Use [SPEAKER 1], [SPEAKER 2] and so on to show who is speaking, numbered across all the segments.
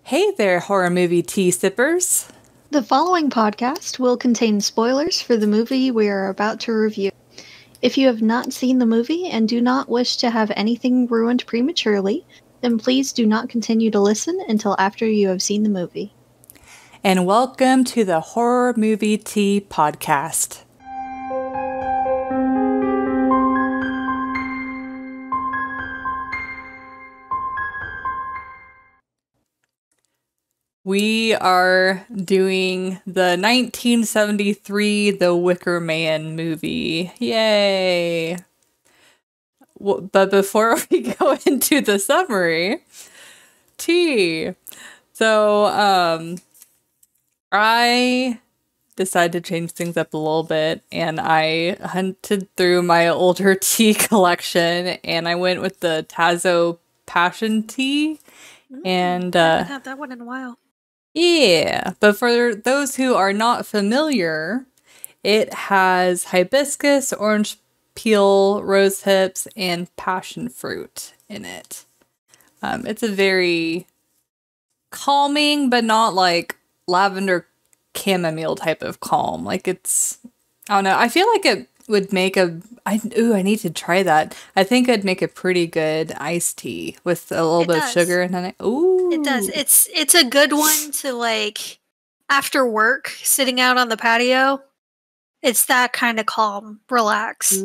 [SPEAKER 1] Hey there, horror movie tea sippers.
[SPEAKER 2] The following podcast will contain spoilers for the movie we are about to review. If you have not seen the movie and do not wish to have anything ruined prematurely, then please do not continue to listen until after you have seen the movie.
[SPEAKER 1] And welcome to the Horror Movie Tea Podcast. We are doing the 1973 The Wicker Man movie. Yay! But before we go into the summary, tea. So, I decided to change things up a little bit, and I hunted through my older tea collection, and I went with the Tazo Passion Tea. And
[SPEAKER 2] I haven't had that one in a while.
[SPEAKER 1] Yeah, but for those who are not familiar, it has hibiscus, orange peel, rose hips, and passion fruit in it. It's a very calming, but not like lavender chamomile type of calm. Like it's, I don't know. I feel like it would make I need to try that. I think it'd make a pretty good iced tea with a little bit of sugar and then
[SPEAKER 2] It does. It's a good one to like after work, sitting out on the patio. It's that kind of calm, relax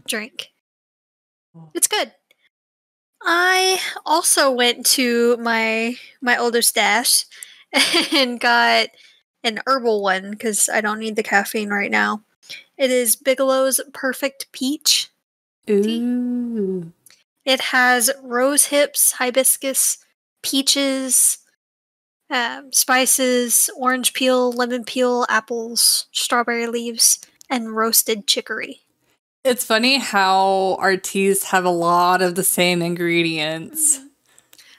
[SPEAKER 2] drink. It's good. I also went to my older stash and got an herbal one because I don't need the caffeine right now. It is Bigelow's Perfect Peach tea. It has rose hips, hibiscus, peaches, spices, orange peel, lemon peel, apples, strawberry leaves, and roasted chicory.
[SPEAKER 1] It's funny how our teas have a lot of the same ingredients.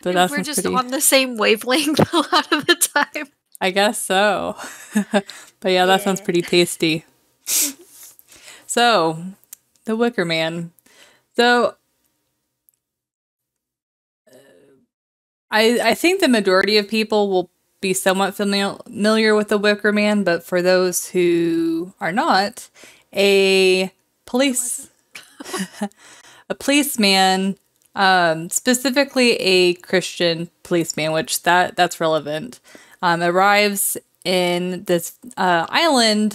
[SPEAKER 1] But
[SPEAKER 2] we're just on the same wavelength a lot of the time.
[SPEAKER 1] I guess so. But yeah, that sounds pretty tasty. So, The Wicker Man. So, I think the majority of people will be somewhat familiar with The Wicker Man, but for those who are not, a policeman, specifically a Christian policeman, which that's relevant, arrives in this island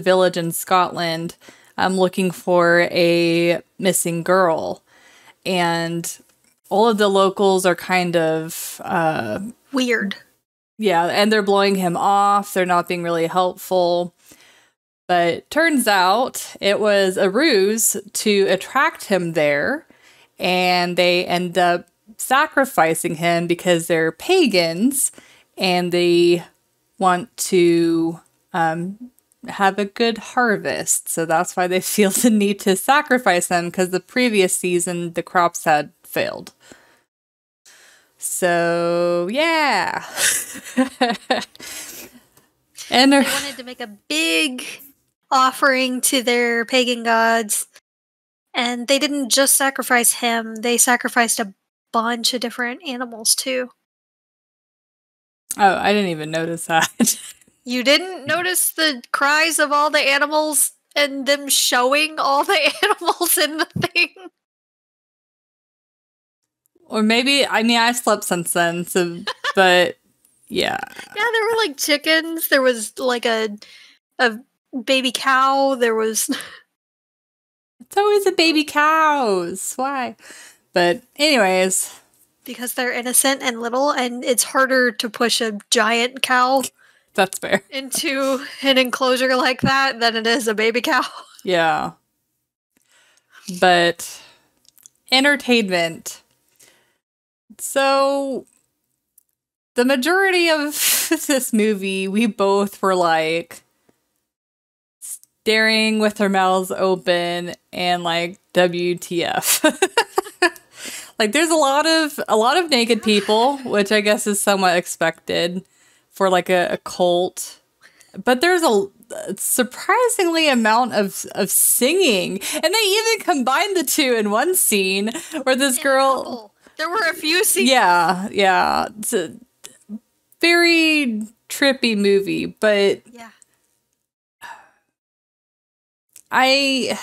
[SPEAKER 1] village in Scotland, looking for a missing girl, and all of the locals are kind of
[SPEAKER 2] weird.
[SPEAKER 1] Yeah, and they're blowing him off. They're not being really helpful. But turns out it was a ruse to attract him there, and they end up sacrificing him because they're pagans and they want to have a good harvest. So that's why they feel the need to sacrifice him, because the previous season the crops had failed. So, yeah. And
[SPEAKER 2] they wanted to make a big offering to their pagan gods, and they didn't just sacrifice him, they sacrificed a bunch of different animals too.
[SPEAKER 1] Oh, I didn't even notice that.
[SPEAKER 2] You didn't notice the cries of all the animals and them showing all the animals in the thing?
[SPEAKER 1] Or maybe, I mean, I've slept since then, so, but, yeah.
[SPEAKER 2] Yeah, there were, like, chickens, there was, like, a baby cow, there was...
[SPEAKER 1] It's always a baby cows, why? But, anyways.
[SPEAKER 2] Because they're innocent and little, and it's harder to push a giant cow...
[SPEAKER 1] That's fair.
[SPEAKER 2] ...into an enclosure like that than it is a baby cow.
[SPEAKER 1] Yeah. But, entertainment... So, the majority of this movie, we both were like staring with our mouths open and like, WTF. Like, there's a lot of naked people, which I guess is somewhat expected for like a cult. But there's a surprisingly amount of singing, and they even combined the two in one scene where this girl.
[SPEAKER 2] There were a few scenes.
[SPEAKER 1] Yeah. very trippy movie, but
[SPEAKER 2] Yeah.
[SPEAKER 1] I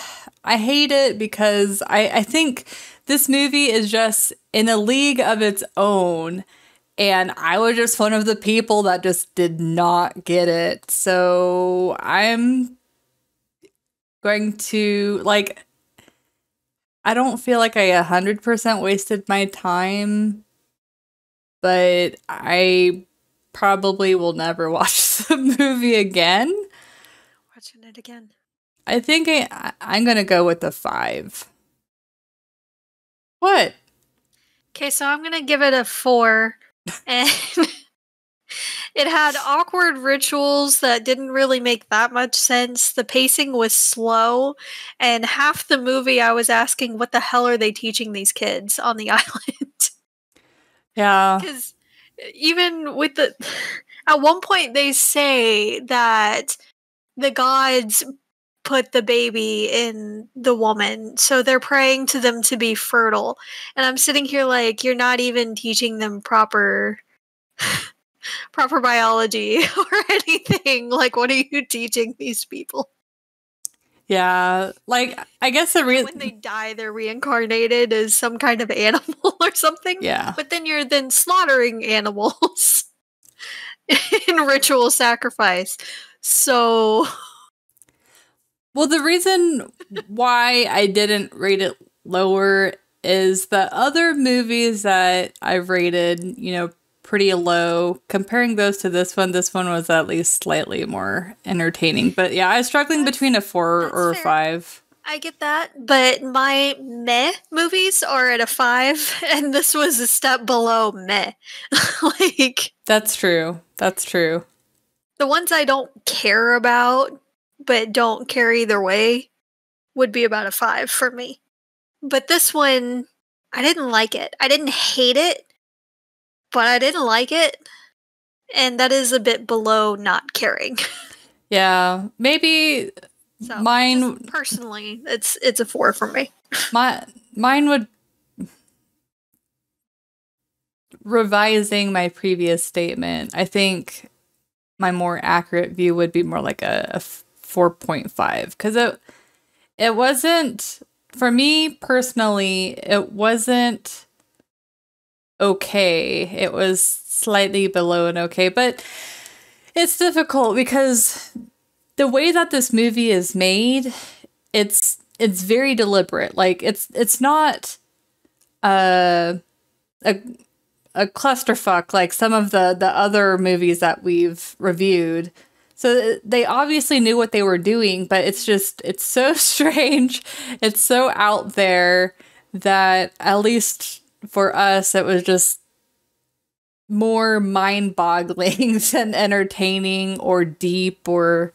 [SPEAKER 1] hate it because I think this movie is just in a league of its own. And I was just one of the people that just did not get it. So I'm going to, like, I don't feel like I 100% wasted my time, but I probably will never watch the movie again.
[SPEAKER 2] Watching it again.
[SPEAKER 1] I think I'm going to go with a 5. What?
[SPEAKER 2] Okay, so I'm gonna give it a 4. And it had awkward rituals that didn't really make that much sense. The pacing was slow, and half the movie I was asking, what the hell are they teaching these kids on the island?
[SPEAKER 1] Yeah.
[SPEAKER 2] Because even with the. At one point, they say that the gods put the baby in the woman, so they're praying to them to be fertile. And I'm sitting here like, you're not even teaching them proper biology or anything. Like, what are you teaching these people?
[SPEAKER 1] Yeah, like, I guess the reason
[SPEAKER 2] when they die, they're reincarnated as some kind of animal or something.
[SPEAKER 1] Yeah.
[SPEAKER 2] But then you're then slaughtering animals in ritual sacrifice. So
[SPEAKER 1] Well, the reason why I didn't rate it lower is that other movies that I've rated, pretty low, comparing those to this one was at least slightly more entertaining. But yeah, I was struggling between a 4 or a
[SPEAKER 2] fair.
[SPEAKER 1] 5.
[SPEAKER 2] I get that, but my meh movies are at a 5, and this was a step below meh. Like,
[SPEAKER 1] That's true. That's true.
[SPEAKER 2] the ones I don't care about, but don't care either way, would be about a 5 for me. But this one, I didn't like it. I didn't hate it, but I didn't like it. And that is a bit below not caring.
[SPEAKER 1] Yeah, maybe
[SPEAKER 2] So,
[SPEAKER 1] mine
[SPEAKER 2] just personally, it's a 4 for me.
[SPEAKER 1] mine would, revising my previous statement, I think my more accurate view would be more like a 4.5, because it wasn't, for me personally, it wasn't okay. It was slightly below an okay, but it's difficult because the way that this movie is made, it's very deliberate. Like, it's not a clusterfuck like some of the other movies that we've reviewed. So they obviously knew what they were doing, but it's so strange. It's so out there that, at least for us, it was just more mind-boggling than entertaining or deep or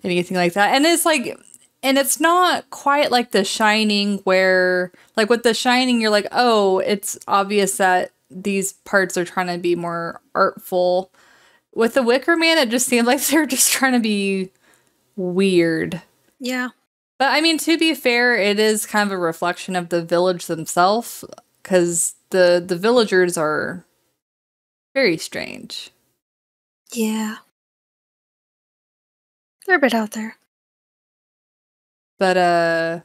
[SPEAKER 1] anything like that. And it's like, and it's not quite like The Shining, where, like, with The Shining, you're like, oh, it's obvious that these parts are trying to be more artful. With The Wicker Man, it just seemed like they're just trying to be weird.
[SPEAKER 2] Yeah.
[SPEAKER 1] But I mean, to be fair, it is kind of a reflection of the village themselves, because the villagers are very strange.
[SPEAKER 2] Yeah. They're a bit out there.
[SPEAKER 1] But, yeah.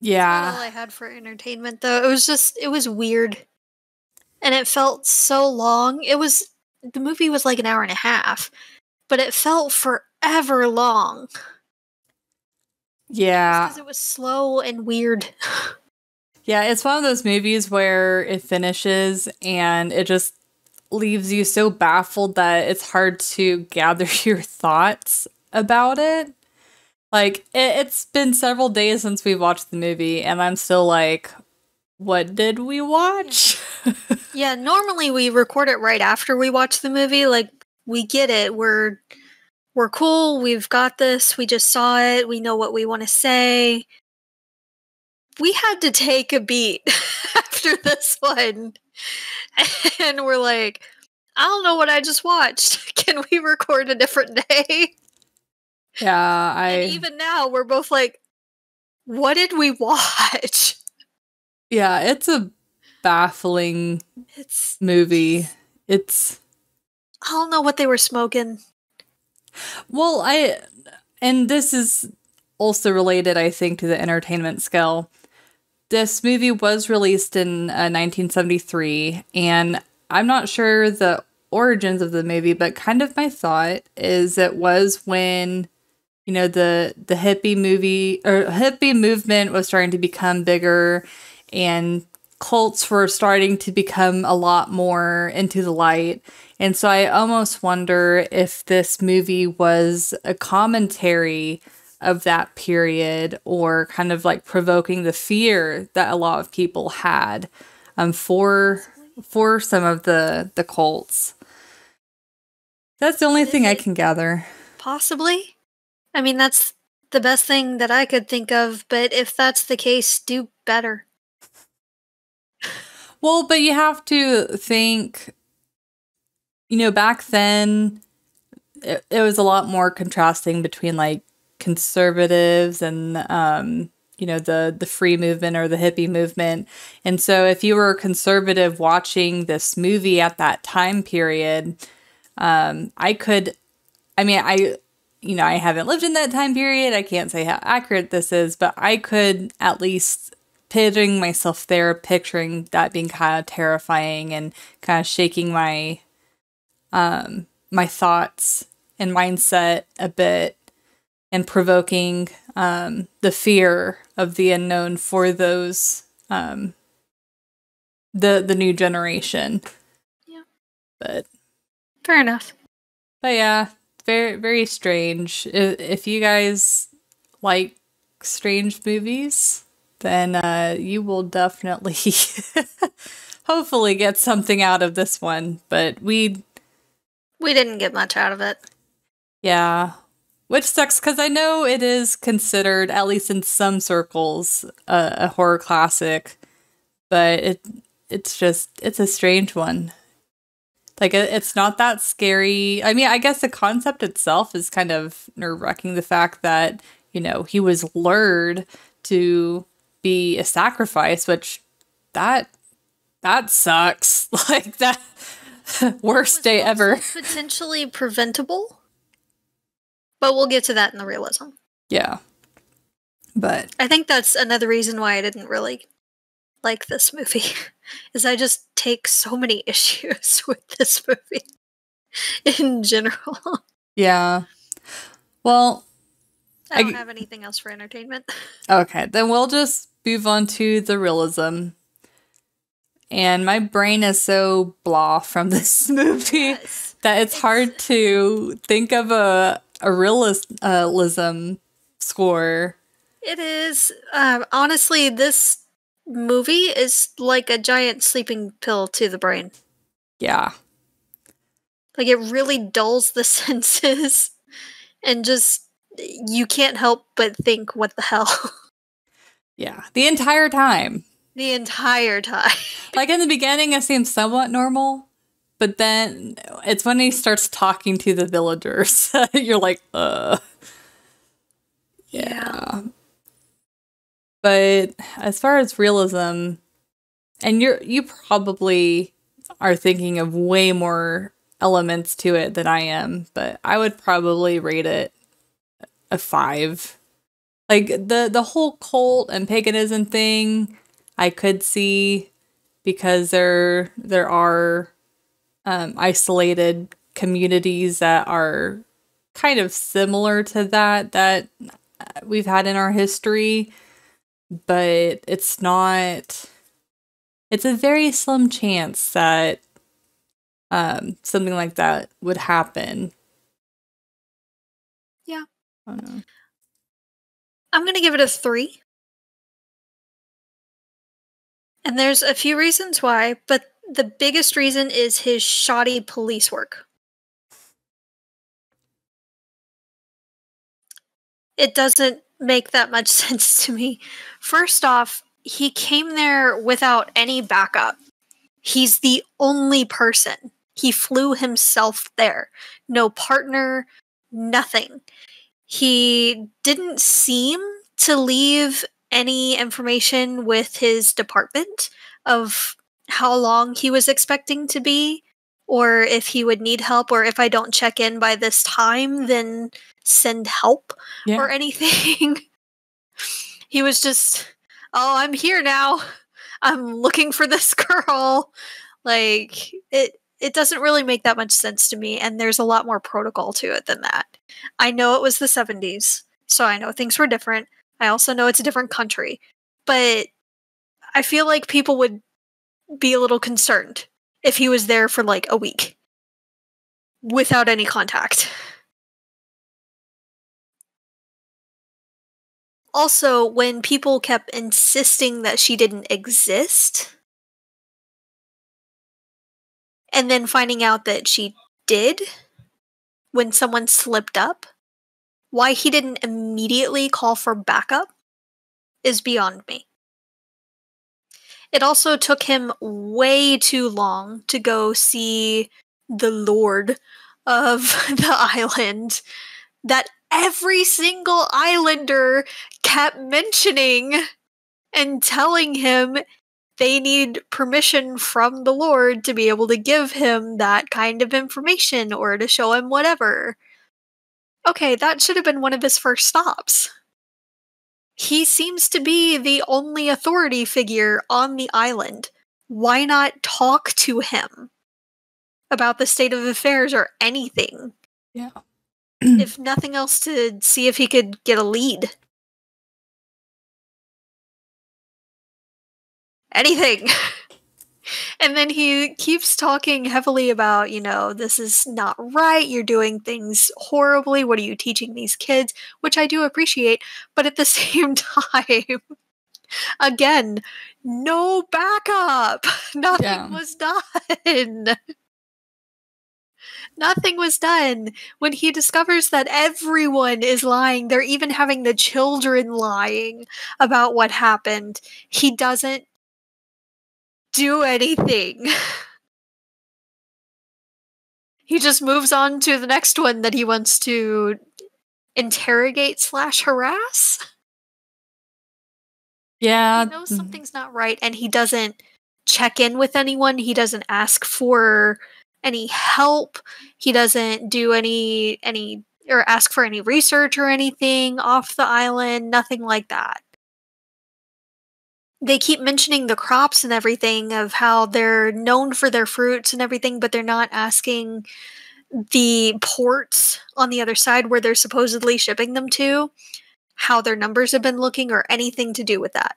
[SPEAKER 2] That's not all I had for entertainment, though. It was weird. And it felt so long. The movie was like an hour and a half, but it felt forever long.
[SPEAKER 1] Yeah.
[SPEAKER 2] Because it was slow and weird.
[SPEAKER 1] Yeah, it's one of those movies where it finishes and it just leaves you so baffled that it's hard to gather your thoughts about it. Like, it's been several days since we've watched the movie, and I'm still like, what did we watch?
[SPEAKER 2] Yeah, normally we record it right after we watch the movie. Like, we get it. We're cool. We've got this. We just saw it. We know what we want to say. We had to take a beat after this one. And we're like, I don't know what I just watched. Can we record a different day?
[SPEAKER 1] Yeah,
[SPEAKER 2] And even now, we're both like, what did we watch?
[SPEAKER 1] Yeah, it's a baffling movie. I
[SPEAKER 2] don't know what they were smoking.
[SPEAKER 1] Well, and this is also related, I think, to the entertainment scale. This movie was released in 1973, and I'm not sure the origins of the movie, but kind of my thought is it was when, you know, the hippie movement was starting to become bigger, and cults were starting to become a lot more into the light. And so I almost wonder if this movie was a commentary of that period, or kind of like provoking the fear that a lot of people had for some of the cults. That's the only thing I can gather.
[SPEAKER 2] Possibly. I mean, that's the best thing that I could think of, but if that's the case, do better.
[SPEAKER 1] Well, but you have to think, you know, back then, it was a lot more contrasting between, like, conservatives and, you know, the free movement or the hippie movement. And so if you were a conservative watching this movie at that time period, I haven't lived in that time period. I can't say how accurate this is, but I could at least picturing myself there, picturing that being kind of terrifying and kind of shaking my my thoughts and mindset a bit, and provoking the fear of the unknown for those the new generation.
[SPEAKER 2] Yeah.
[SPEAKER 1] But
[SPEAKER 2] fair enough.
[SPEAKER 1] But yeah, very, very strange. If you guys like strange movies, then you will definitely hopefully get something out of this one. But we
[SPEAKER 2] didn't get much out of it.
[SPEAKER 1] Yeah. Which sucks, because I know it is considered, at least in some circles, a horror classic. But it's a strange one. Like, it's not that scary. I mean, I guess the concept itself is kind of nerve-wracking. The fact that, you know, he was lured to be a sacrifice, which that sucks. Like, that worst day ever.
[SPEAKER 2] Potentially preventable. But we'll get to that in the realism.
[SPEAKER 1] Yeah. But
[SPEAKER 2] I think that's another reason why I didn't really like this movie. Is I just take so many issues with this movie in general.
[SPEAKER 1] Yeah. Well,
[SPEAKER 2] I don't have anything else for entertainment.
[SPEAKER 1] Okay, then we'll just move on to the realism. And my brain is so blah from this movie that it's hard to think of a realism score.
[SPEAKER 2] It is. Honestly, this movie is like a giant sleeping pill to the brain.
[SPEAKER 1] Yeah.
[SPEAKER 2] Like, it really dulls the senses, and just, you can't help but think, what the hell?
[SPEAKER 1] Yeah, the entire time.
[SPEAKER 2] The entire time.
[SPEAKER 1] Like, in the beginning, it seems somewhat normal, but then it's when he starts talking to the villagers. You're like, Yeah. But as far as realism, and you probably are thinking of way more elements to it than I am, but I would probably rate it a 5. Like, the whole cult and paganism thing, I could see, because there are isolated communities that are kind of similar to that we've had in our history, but it's not. It's a very slim chance that something like that would happen.
[SPEAKER 2] Yeah.
[SPEAKER 1] I don't know.
[SPEAKER 2] I'm going to give it a 3. And there's a few reasons why, but the biggest reason is his shoddy police work. It doesn't make that much sense to me. First off, he came there without any backup. He's the only person. He flew himself there. No partner, nothing. He didn't seem to leave any information with his department of how long he was expecting to be, or if he would need help, or if I don't check in by this time, then send help or anything. He was just, oh, I'm here now. I'm looking for this girl. Like, it doesn't really make that much sense to me, and there's a lot more protocol to it than that. I know it was the 70s, so I know things were different. I also know it's a different country. But I feel like people would be a little concerned if he was there for like a week without any contact. Also, when people kept insisting that she didn't exist, and then finding out that she did when someone slipped up, why he didn't immediately call for backup is beyond me. It also took him way too long to go see the Lord of the island that every single islander kept mentioning and telling him they need permission from the Lord to be able to give him that kind of information or to show him whatever. Okay, that should have been one of his first stops. He seems to be the only authority figure on the island. Why not talk to him about the state of affairs or anything?
[SPEAKER 1] Yeah.
[SPEAKER 2] If nothing else, to see if he could get a lead. Anything. And then he keeps talking heavily about, this is not right, you're doing things horribly, what are you teaching these kids? Which I do appreciate, but at the same time, again, no backup. Nothing was done. Nothing was done. When he discovers that everyone is lying, they're even having the children lying about what happened, he doesn't do anything. He just moves on to the next one that he wants to interrogate/harass.
[SPEAKER 1] Yeah.
[SPEAKER 2] He knows something's not right, and he doesn't check in with anyone. He doesn't ask for any help. He doesn't do any or ask for any research or anything off the island. Nothing like that. They keep mentioning the crops and everything, of how they're known for their fruits and everything, but they're not asking the ports on the other side where they're supposedly shipping them to, how their numbers have been looking or anything to do with that.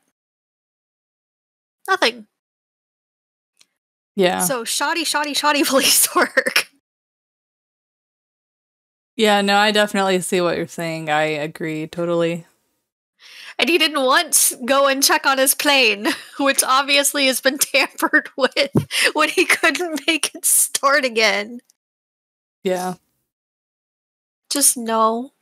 [SPEAKER 2] Nothing.
[SPEAKER 1] Yeah.
[SPEAKER 2] So shoddy police work.
[SPEAKER 1] Yeah, no, I definitely see what you're saying. I agree totally.
[SPEAKER 2] And he didn't once go and check on his plane, which obviously has been tampered with when he couldn't make it start again.
[SPEAKER 1] Yeah.
[SPEAKER 2] Just no.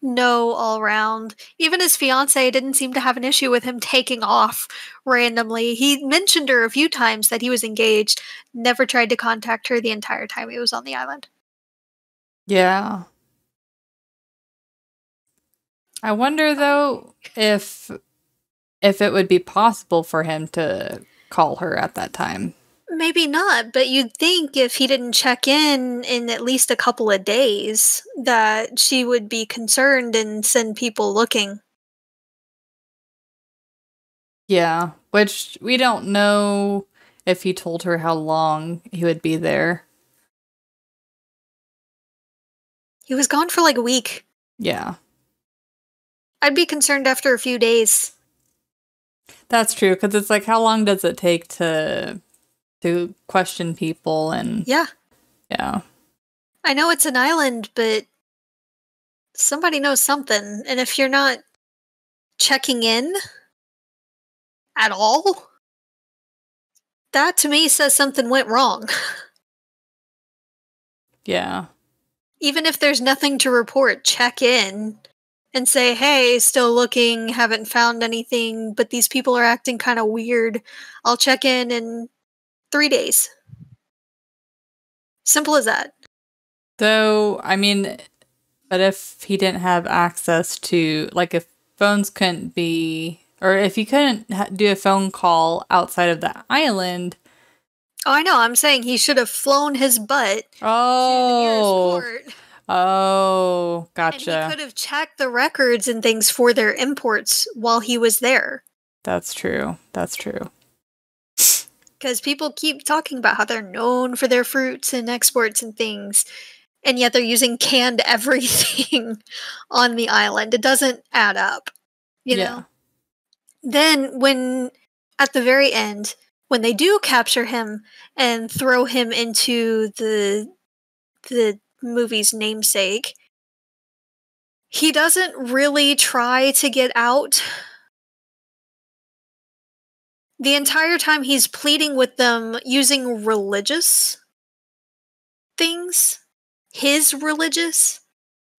[SPEAKER 2] No, all round. Even his fiancée didn't seem to have an issue with him taking off randomly. He mentioned her a few times that he was engaged, never tried to contact her the entire time he was on the island.
[SPEAKER 1] Yeah. I wonder, though, if it would be possible for him to call her at that time.
[SPEAKER 2] Maybe not, but you'd think if he didn't check in at least a couple of days, that she would be concerned and send people looking.
[SPEAKER 1] Yeah, which we don't know if he told her how long he would be there.
[SPEAKER 2] He was gone for like a week.
[SPEAKER 1] Yeah.
[SPEAKER 2] I'd be concerned after a few days.
[SPEAKER 1] That's true, because it's like, how long does it take to question people? And
[SPEAKER 2] yeah.
[SPEAKER 1] I
[SPEAKER 2] know it's an island, but somebody knows something, and if you're not checking in at all, that to me says something went wrong.
[SPEAKER 1] Yeah.
[SPEAKER 2] Even if there's nothing to report, check in and say, hey, still looking, haven't found anything, but these people are acting kind of weird. I'll check in 3 days. Simple as that.
[SPEAKER 1] So, I mean, but if he didn't have access to, like, if phones couldn't be Or if he couldn't do a phone call outside of the island.
[SPEAKER 2] Oh, I know. I'm saying he should have flown his butt to the nearest port.
[SPEAKER 1] Oh, gotcha.
[SPEAKER 2] And he could have checked the records and things for their imports while he was there.
[SPEAKER 1] That's true. That's true.
[SPEAKER 2] Because people keep talking about how they're known for their fruits and exports and things, and yet they're using canned everything on the island. It doesn't add up, you know? Then when, at the very end, when they do capture him and throw him into the movie's namesake, he doesn't really try to get out. The entire time he's pleading with them using religious things, his religious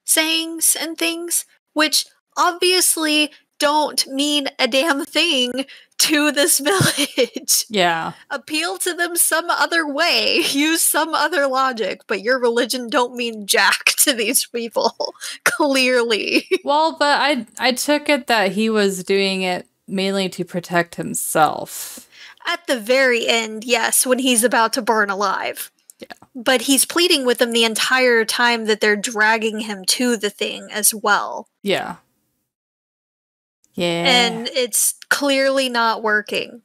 [SPEAKER 2] sayings and things, which obviously don't mean a damn thing to this village.
[SPEAKER 1] Yeah.
[SPEAKER 2] Appeal to them some other way, use some other logic, but your religion don't mean jack to these people, clearly.
[SPEAKER 1] Well, but I took it that he was doing it mainly to protect himself.
[SPEAKER 2] At the very end, yes, when he's about to burn alive.
[SPEAKER 1] Yeah.
[SPEAKER 2] But he's pleading with them the entire time that they're dragging him to the thing as well.
[SPEAKER 1] Yeah. Yeah.
[SPEAKER 2] And it's clearly not working.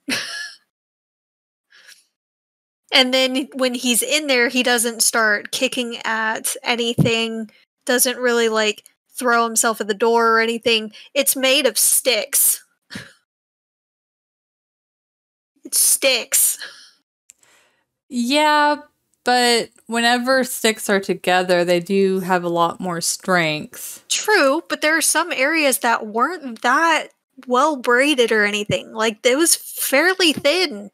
[SPEAKER 2] And then when he's in there, he doesn't start kicking at anything, doesn't really, like, throw himself at the door or anything. It's made of sticks. It sticks.
[SPEAKER 1] Yeah, but whenever sticks are together, they do have a lot more strength.
[SPEAKER 2] True, but there are some areas that weren't that well braided or anything. Like, it was fairly thin.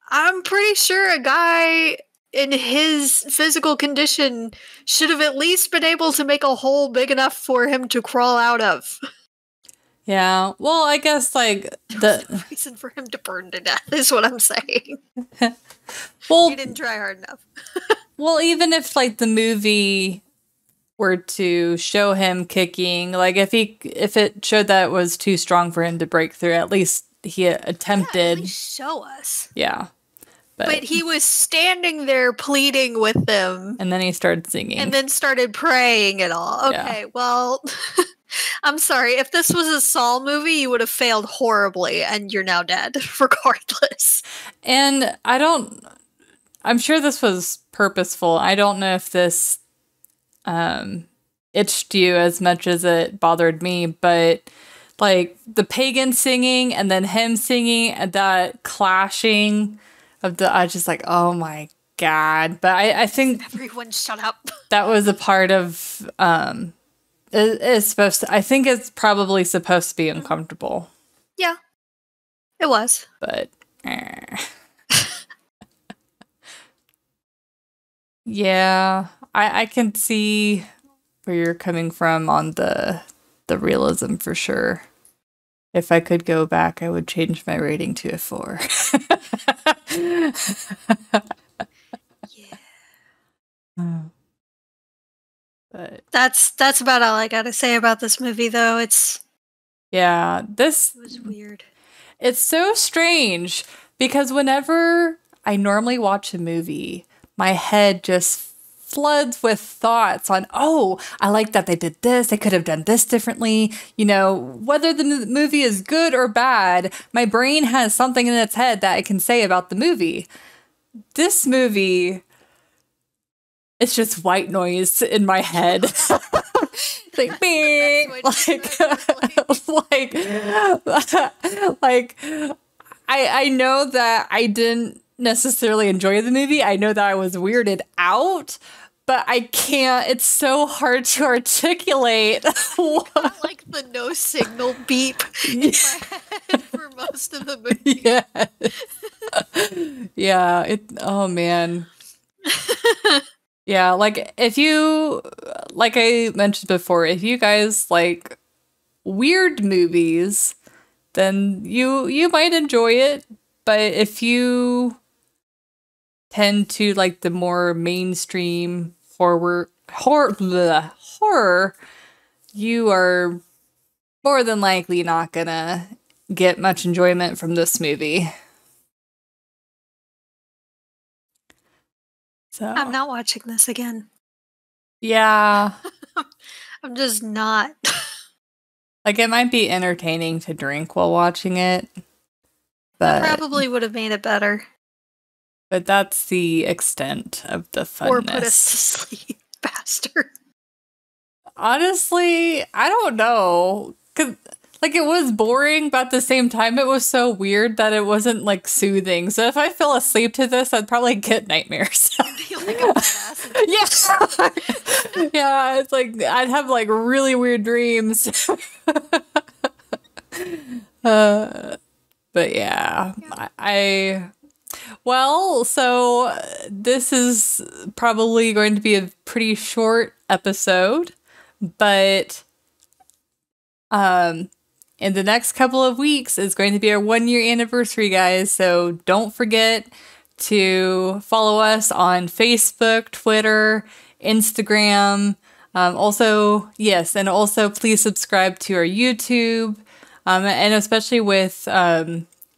[SPEAKER 2] I'm pretty sure a guy in his physical condition should have at least been able to make a hole big enough for him to crawl out of.
[SPEAKER 1] Yeah, well, I guess, like,
[SPEAKER 2] the reason for him to burn to death is what I'm saying.
[SPEAKER 1] Well,
[SPEAKER 2] he didn't try hard enough.
[SPEAKER 1] Well, even if, like, the movie were to show him kicking, like, if it showed that it was too strong for him to break through, at least he attempted.
[SPEAKER 2] Yeah, at least show us.
[SPEAKER 1] Yeah.
[SPEAKER 2] But he was standing there pleading with them.
[SPEAKER 1] And then he started singing.
[SPEAKER 2] And then started praying and all. Okay, well, I'm sorry. If this was a Saw movie, you would have failed horribly, and you're now dead, regardless.
[SPEAKER 1] And I'm sure this was purposeful. I don't know if this itched you as much as it bothered me, but, like, the pagan singing and then him singing and that clashing of I was just like, oh my God. But I think
[SPEAKER 2] everyone shut up.
[SPEAKER 1] That was a part of it's supposed to, I think it's probably supposed to be uncomfortable.
[SPEAKER 2] Yeah. It was.
[SPEAKER 1] But yeah, I can see where you're coming from on the realism for sure. If I could go back, I would change my rating to a 4.
[SPEAKER 2] Yeah.
[SPEAKER 1] But
[SPEAKER 2] that's about all I gotta say about this movie, though. It was weird.
[SPEAKER 1] It's so strange because whenever I normally watch a movie, my head just floods with thoughts on, oh, I like that they did this, they could have done this differently. You know, whether the movie is good or bad, my brain has something in its head that I can say about the movie. This movie, it's just white noise in my head. Like, bing, like, I know that I didn't necessarily enjoy the movie. I know that I was weirded out, but I can't. It's so hard to articulate.
[SPEAKER 2] Like the no signal beep in my head for most of the movie.
[SPEAKER 1] Yeah. Oh man. Yeah, like if you, like I mentioned before, if you guys like weird movies, then you might enjoy it. But if you tend to like the more mainstream horror, you are more than likely not gonna get much enjoyment from this movie. So
[SPEAKER 2] I'm not watching this again.
[SPEAKER 1] Yeah.
[SPEAKER 2] I'm just not.
[SPEAKER 1] Like, it might be entertaining to drink while watching it, but
[SPEAKER 2] Probably would have made it better.
[SPEAKER 1] But that's the extent of the funness.
[SPEAKER 2] Or put us to sleep faster.
[SPEAKER 1] Honestly, I don't know. 'Cause, like, it was boring, but at the same time, it was so weird that it wasn't, like, soothing. So if I fell asleep to this, I'd probably get nightmares.
[SPEAKER 2] Like a badass.
[SPEAKER 1] Yeah. Yeah, it's like, I'd have, like, really weird dreams. But yeah, well, so this is probably going to be a pretty short episode, but in the next couple of weeks is going to be our 1-year anniversary, guys. So don't forget to follow us on Facebook, Twitter, Instagram. Also, yes, and also please subscribe to our YouTube, and especially with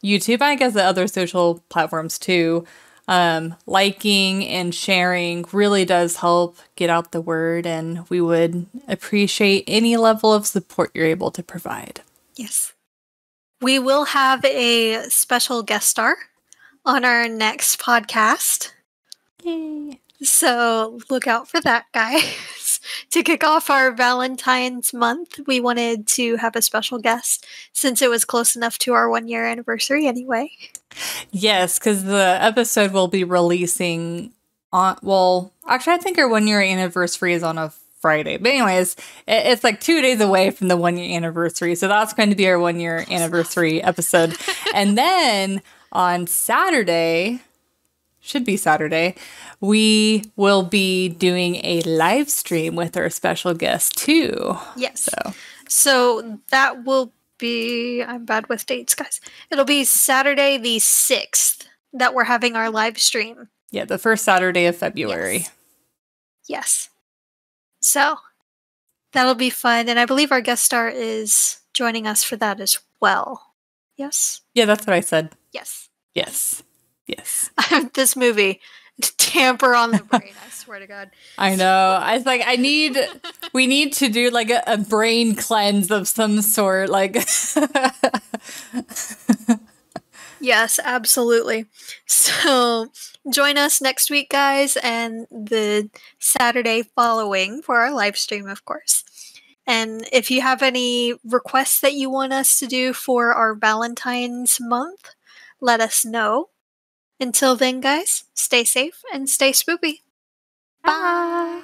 [SPEAKER 1] YouTube, I guess the other social platforms too. Liking and sharing really does help get out the word, and we would appreciate any level of support you're able to provide.
[SPEAKER 2] Yes. We will have a special guest star on our next podcast.
[SPEAKER 1] Yay.
[SPEAKER 2] So look out for that, guys. To kick off our Valentine's month, we wanted to have a special guest since it was close enough to our 1-year anniversary anyway.
[SPEAKER 1] Yes, because the episode will be releasing on, well, actually, I think our 1-year anniversary is on a Friday. But anyways, it's like 2 days away from the 1-year anniversary. So that's going to be our 1-year anniversary episode. And then on Saturday, should be Saturday, we will be doing a live stream with our special guest too.
[SPEAKER 2] Yes. So that will be, I'm bad with dates, guys. It'll be Saturday the 6th that we're having our live stream.
[SPEAKER 1] Yeah, the first Saturday of February.
[SPEAKER 2] Yes. So that'll be fun. And I believe our guest star is joining us for that as well. Yes?
[SPEAKER 1] Yeah, that's what I said.
[SPEAKER 2] Yes.
[SPEAKER 1] Yes. Yes.
[SPEAKER 2] This movie, tamper on the brain, I swear to God.
[SPEAKER 1] I know. I was like, we need to do like a brain cleanse of some sort. Like,
[SPEAKER 2] yes, absolutely. So join us next week, guys, and the Saturday following for our live stream, of course. And if you have any requests that you want us to do for our Valentine's month, let us know. Until then, guys, stay safe and stay spoopy. Bye.